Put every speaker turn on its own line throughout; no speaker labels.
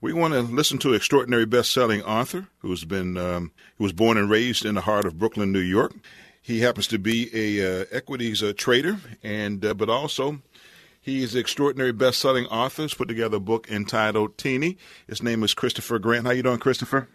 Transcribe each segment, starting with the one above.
We want to listen to an extraordinary best-selling author who was born and raised in the heart of Brooklyn, New York. He happens to be a equities trader, but also he is an extraordinary best-selling author. He's put together a book entitled Teenie. His name is Christopher Grant. How you doing, Christopher?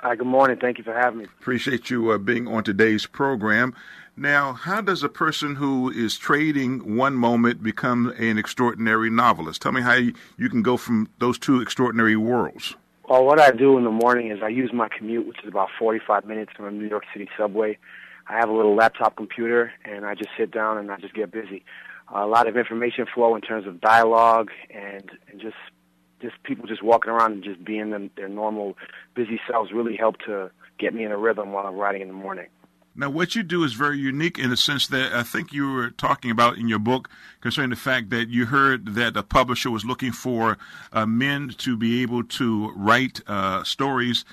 Hi, good morning. Thank you for having me.
Appreciate you being on today's program. Now, how does a person who is trading one moment become an extraordinary novelist? Tell me how you can go from those two extraordinary worlds.
Well, what I do in the morning is I use my commute, which is about 45 minutes from the New York City subway. I have a little laptop computer, and I just sit down and I just get busy. A lot of information flow in terms of dialogue and just people just walking around and just being their normal busy selves really help to get me in a rhythm while I'm writing in the morning.
Now, what you do is very unique in the sense that I think you were talking about in your book concerning the fact that you heard that a publisher was looking for men to be able to write stories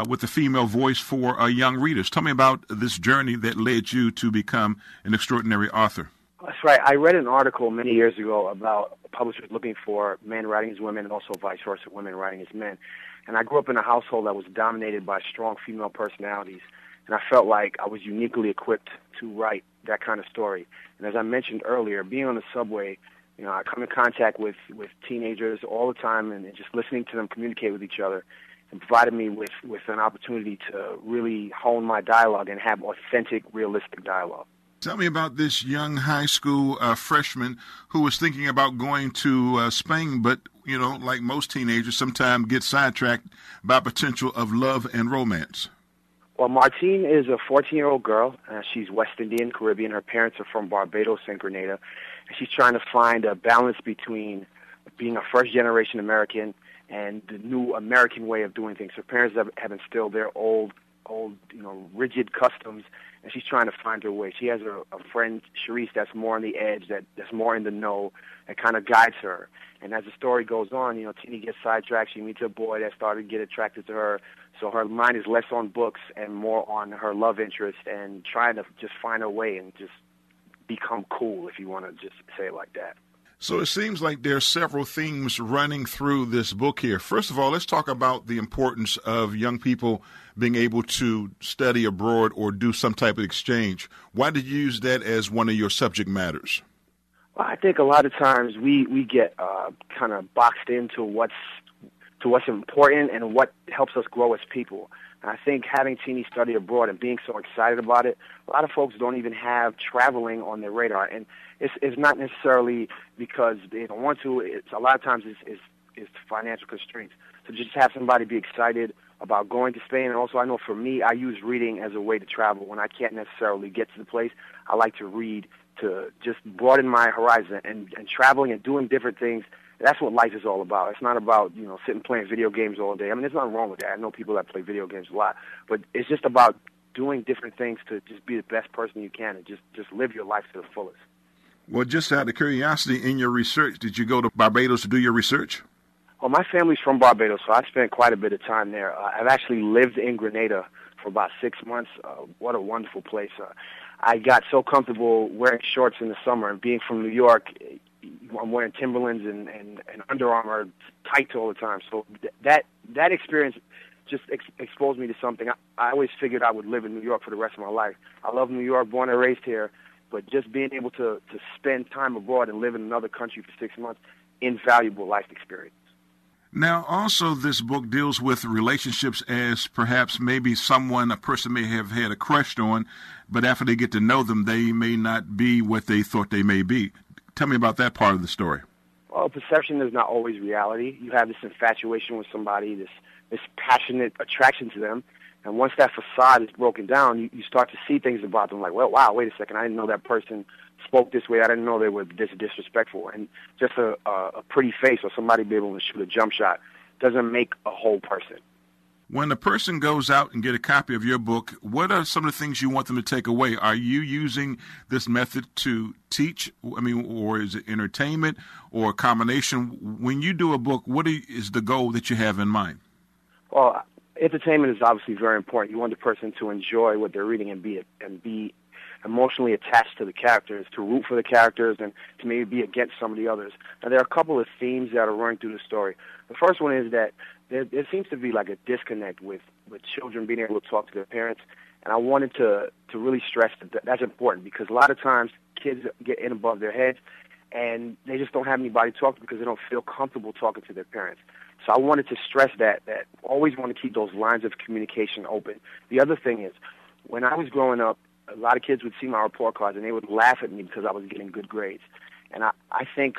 with a female voice for young readers. Tell me about this journey that led you to become an extraordinary author.
That's right. I read an article many years ago about publishers looking for men writing as women and also vice versa, women writing as men. And I grew up in a household that was dominated by strong female personalities. And I felt like I was uniquely equipped to write that kind of story. And as I mentioned earlier, being on the subway, I come in contact with teenagers all the time, and just listening to them communicate with each other and provided me with an opportunity to really hone my dialogue and have authentic, realistic dialogue.
Tell me about this young high school freshman who was thinking about going to Spain, but, like most teenagers, sometimes get sidetracked by potential of love and romance.
Well, Martine is a 14-year-old girl. She's West Indian, Caribbean. Her parents are from Barbados and Grenada. And she's trying to find a balance between being a first-generation American and the new American way of doing things. Her parents have instilled their old, rigid customs, and she's trying to find her way. She has a friend, Sharice, that's more on the edge, that's more in the know, that kind of guides her. And as the story goes on, Teenie gets sidetracked. She meets a boy that started to get attracted to her. So her mind is less on books and more on her love interest and trying to just find her way and just become cool, if you want to just say it like that.
So it seems like there are several themes running through this book here. First of all, let's talk about the importance of young people being able to study abroad or do some type of exchange. Why did you use that as one of your subject matters?
Well, I think a lot of times we get kind of boxed into what's important and what helps us grow as people. And I think having Teenie study abroad and being so excited about it, a lot of folks don't even have traveling on their radar. And it's not necessarily because they don't want to. It's a lot of times it's financial constraints. So just have somebody be excited about going to Spain. And also I know for me, I use reading as a way to travel. When I can't necessarily get to the place, I like to read to just broaden my horizon and traveling and doing different things. That's what life is all about. It's not about, sitting playing video games all day. I mean, there's nothing wrong with that. I know people that play video games a lot. But it's just about doing different things to just be the best person you can and just live your life to the fullest.
Well, just out of curiosity, in your research, did you go to Barbados to do your research?
Well, my family's from Barbados, so I spent quite a bit of time there. I've actually lived in Grenada for about 6 months. What a wonderful place. I got so comfortable wearing shorts in the summer, and being from New York, I'm wearing Timberlands and Under Armour tights all the time. So that experience just exposed me to something. I always figured I would live in New York for the rest of my life. I love New York, born and raised here, but just being able to spend time abroad and live in another country for 6 months, invaluable life experience.
Now, also, this book deals with relationships as perhaps maybe a person may have had a crush on, but after they get to know them, they may not be what they thought they may be. Tell me about that part of the story.
Well, perception is not always reality. You have this infatuation with somebody, this passionate attraction to them, and once that facade is broken down, you start to see things about them like, well, wow, wait a second, I didn't know that person spoke this way. I didn't know they were this disrespectful. And just a pretty face or somebody be able to shoot a jump shot doesn't make a whole person.
When a person goes out and get a copy of your book, what are some of the things you want them to take away? Are you using this method to teach, or is it entertainment or a combination? When you do a book, what is the goal that you have in mind?
Well, entertainment is obviously very important. You want the person to enjoy what they're reading and be emotionally attached to the characters, to root for the characters, and to maybe be against some of the others. Now, there are a couple of themes that are running through the story. The first one is that there seems to be like a disconnect with children being able to talk to their parents. And I wanted to really stress that that's important, because a lot of times kids get in above their heads and they just don't have anybody to talk to because they don't feel comfortable talking to their parents. So I wanted to stress that always want to keep those lines of communication open. The other thing is, when I was growing up, a lot of kids would see my report cards and they would laugh at me because I was getting good grades. And I think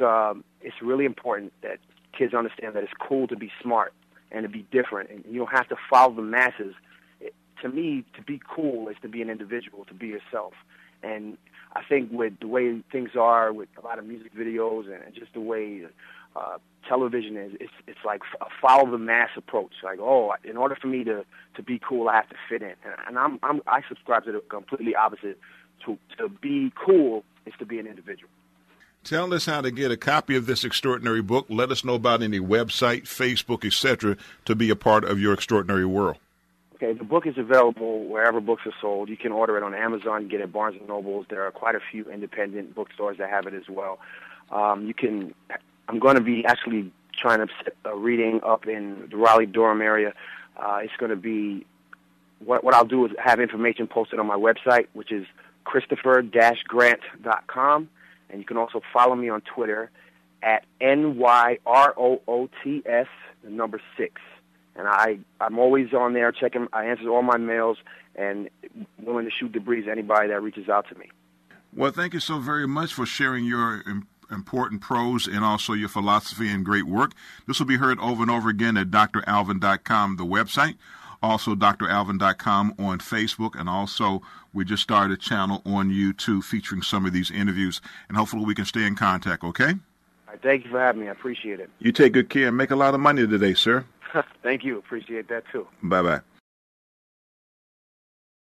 it's really important that kids understand that it's cool to be smart and to be different. And you don't have to follow the masses. To me, to be cool is to be an individual, to be yourself. And I think with the way things are, with a lot of music videos and just the way television is, it's like a follow the mass approach. Like, oh, in order for me to be cool, I have to fit in. And I subscribe to the completely opposite. To be cool is to be an individual.
Tell us how to get a copy of this extraordinary book. Let us know about any website, Facebook, etc., to be a part of your extraordinary world.
Okay, the book is available wherever books are sold. You can order it on Amazon, get it at Barnes & Nobles. There are quite a few independent bookstores that have it as well. I'm going to be actually trying to set a reading up in the Raleigh-Durham area. It's going to be, what I'll do is have information posted on my website, which is Christopher-Grant.com. And you can also follow me on Twitter at NYROOTS, the number 6. And I'm always on there checking. I answer all my mails and willing to shoot the breeze to anybody that reaches out to me.
Well, thank you so very much for sharing your important prose and also your philosophy and great work. This will be heard over and over again at DrAlvin.com, the website. Also, DrAlvin.com on Facebook. And also, we just started a channel on YouTube featuring some of these interviews. And hopefully we can stay in contact, okay?
All right, thank you for having me. I appreciate it.
You take good care and make a lot of money today, sir.
Thank you. Appreciate that, too.
Bye-bye.